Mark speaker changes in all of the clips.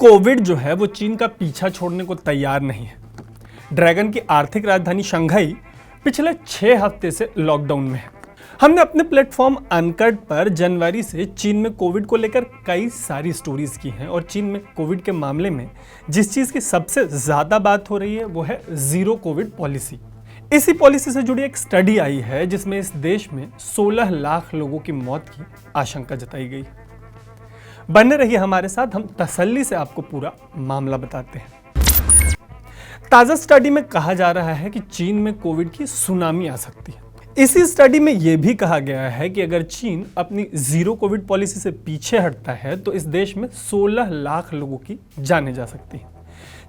Speaker 1: Covid जो है वो चीन का पीछा छोड़ने को तैयार नहीं है। ड्रैगन की आर्थिक राजधानी शंघाई पिछले 6 हफ्ते से लॉकडाउन में है। हमने अपने प्लेटफॉर्म अनकट पर जनवरी से चीन में कोविड को लेकर कई सारी स्टोरीज की हैं और चीन में कोविड के मामले में जिस चीज़ की सबसे ज़्यादा बात हो रही है वो है जीरो कोविड पॉलिसी। इसी पॉलिसी से जुड़ी एक स्टडी आई है जिसमें इस देश में 16 लाख लोगों की मौत की आशंका जताई गई। बने रहिए हमारे साथ, हम तसल्ली से आपको पूरा मामला बताते हैं। ताज़ा स्टडी में कहा जा रहा है कि चीन में कोविड की सुनामी आ सकती है। इसी स्टडी में यह भी कहा गया है कि अगर चीन अपनी जीरो कोविड पॉलिसी से पीछे हटता है तो इस देश में 16 लाख लोगों की जानें जा सकती हैं।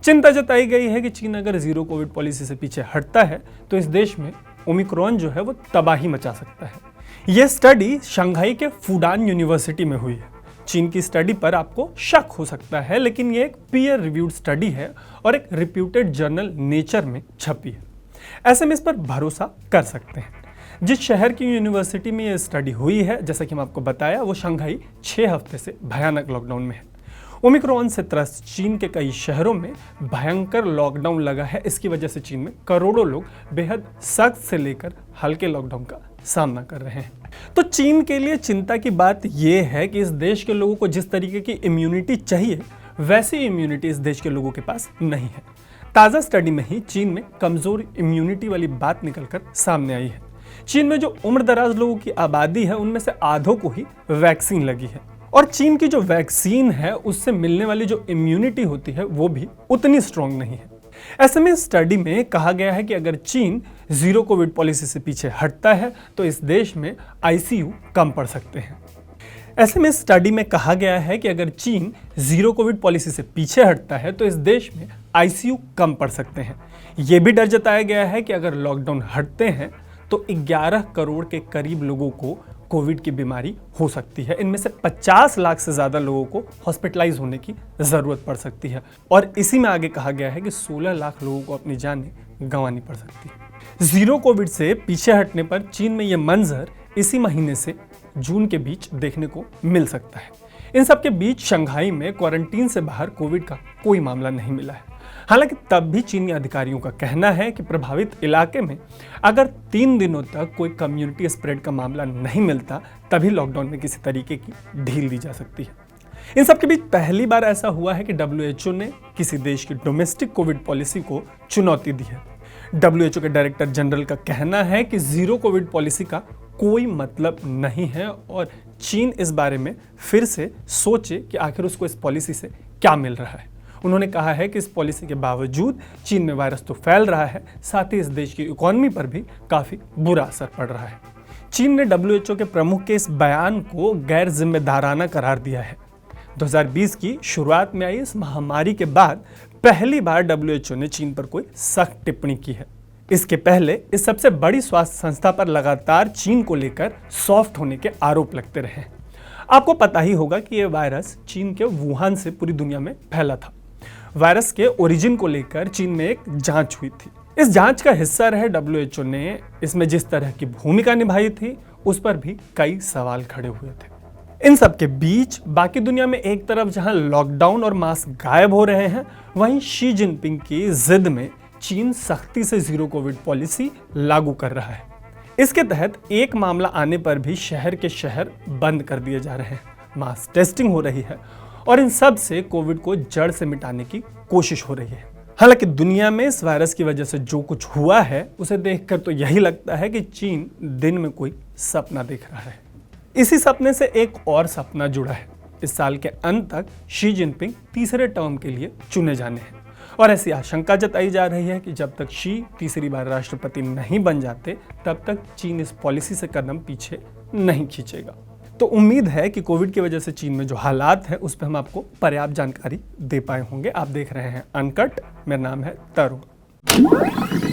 Speaker 1: चिंता जताई गई है कि चीन अगर जीरो कोविड पॉलिसी से पीछे हटता है तो इस देश में ओमिक्रॉन जो है वो तबाही मचा सकता है। यह स्टडी शंघाई के फुडान यूनिवर्सिटी में हुई है। चीन की स्टडी पर आपको शक हो सकता है, लेकिन यह एक पीयर रिव्यूड स्टडी है और एक रिप्यूटेड जर्नल नेचर में छपी है। ऐसे में इस पर भरोसा कर सकते हैं। जिस शहर की यूनिवर्सिटी में यह स्टडी हुई है, जैसा कि मैं आपको बताया, वो शंघाई 6 हफ्ते से भयानक लॉकडाउन में है। ओमिक्रॉन से त्रस्त चीन के कई शहरों में भयंकर लॉकडाउन लगा है। इसकी वजह से चीन में करोड़ों लोग बेहद सख्त से लेकर हल्के लॉकडाउन का सामना कर रहे हैं। तो चीन के लिए चिंता की बात यह है कि इस देश के लोगों को जिस तरीके की इम्यूनिटी चाहिए वैसी इम्यूनिटी इस देश के लोगों के पास नहीं है। ताज़ा स्टडी में ही चीन में कमज़ोर इम्यूनिटी वाली बात निकलकर सामने आई है। चीन में जो उम्र दराज लोगों की आबादी है उनमें से आधों को ही वैक्सीन लगी है और चीन की जो वैक्सीन है उससे मिलने वाली जो इम्यूनिटी होती है वो भी उतनी स्ट्रांग नहीं है। ऐसे में स्टडी में कहा गया है कि अगर चीन जीरो कोविड पॉलिसी से पीछे हटता है तो इस देश में आईसीयू कम पड़ सकते हैं। ऐसे में स्टडी में कहा गया है कि अगर चीन जीरो कोविड पॉलिसी से पीछे हटता है तो इस देश में आईसीयू कम पड़ सकते हैं। यह भी डर जताया गया है कि अगर लॉकडाउन हटते हैं तो 11 करोड़ के करीब लोगों को कोविड की बीमारी हो सकती है। इनमें से 50 लाख से ज़्यादा लोगों को हॉस्पिटलाइज होने की ज़रूरत पड़ सकती है और इसी में आगे कहा गया है कि 16 लाख लोगों को अपनी जानें गंवानी पड़ सकती है। जीरो कोविड से पीछे हटने पर चीन में ये मंजर इसी महीने से जून के बीच देखने को मिल सकता है। इन सब के बीच शंघाई में क्वारंटीन से बाहर कोविड का कोई मामला नहीं मिला है। हालांकि तब भी चीनी अधिकारियों का कहना है कि प्रभावित इलाके में अगर 3 दिनों तक कोई कम्युनिटी स्प्रेड का मामला नहीं मिलता तभी लॉकडाउन में किसी तरीके की ढील दी जा सकती है। इन सब के बीच पहली बार ऐसा हुआ है कि WHO ने किसी देश की डोमेस्टिक कोविड पॉलिसी को चुनौती दी है। WHO के डायरेक्टर जनरल का कहना है कि जीरो कोविड पॉलिसी का कोई मतलब नहीं है और चीन इस बारे में फिर से सोचे कि आखिर उसको इस पॉलिसी से क्या मिल रहा है। उन्होंने कहा है कि इस पॉलिसी के बावजूद चीन में वायरस तो फैल रहा है, साथ ही इस देश की इकोनॉमी पर भी काफ़ी बुरा असर पड़ रहा है। चीन ने WHO के प्रमुख के इस बयान को गैर जिम्मेदाराना करार दिया है। 2020 की शुरुआत में आई इस महामारी के बाद पहली बार WHO ने चीन पर कोई सख्त टिप्पणी की है। इसके पहले इस सबसे बड़ी स्वास्थ्य संस्था पर लगातार चीन को लेकर सॉफ्ट होने के आरोप लगते रहे। आपको पता ही होगा कि यह वायरस चीन के वुहान से पूरी दुनिया में फैला था। वायरस के ओरिजिन को लेकर चीन में एक जांच हुई थी। इस जांच का हिस्सा रहे WHO ने इसमें जिस तरह की भूमिका निभाई थी उस पर भी कई सवाल खड़े हुए थे। इन सब के बीच बाकी दुनिया में एक तरफ जहां लॉकडाउन और मास्क गायब हो रहे हैं, वहीं शी जिनपिंग की जिद में चीन सख्ती से जीरो कोविड पॉलिसी लागू कर रहा है। इसके तहत एक मामला आने पर भी शहर के शहर बंद कर दिए जा रहे हैं, मास टेस्टिंग हो रही है और इन सब से कोविड को जड़ से मिटाने की कोशिश हो रही है। हालांकि दुनिया में इस वायरस की वजह से जो कुछ हुआ है उसे देखकर तो यही लगता है कि चीन दिन में कोई सपना देख रहा है। इसी सपने से एक और सपना जुड़ा है। इस साल के अंत तक शी जिनपिंग तीसरे टर्म के लिए चुने जाने हैं और ऐसी आशंका जताई जा रही है कि जब तक शी तीसरी बार राष्ट्रपति नहीं बन जाते तब तक चीन इस पॉलिसी से कदम पीछे नहीं खींचेगा। तो उम्मीद है कि कोविड की वजह से चीन में जो हालात है उस पर हम आपको पर्याप्त जानकारी दे पाए होंगे। आप देख रहे हैं अनकट, मेरा नाम है तरुण।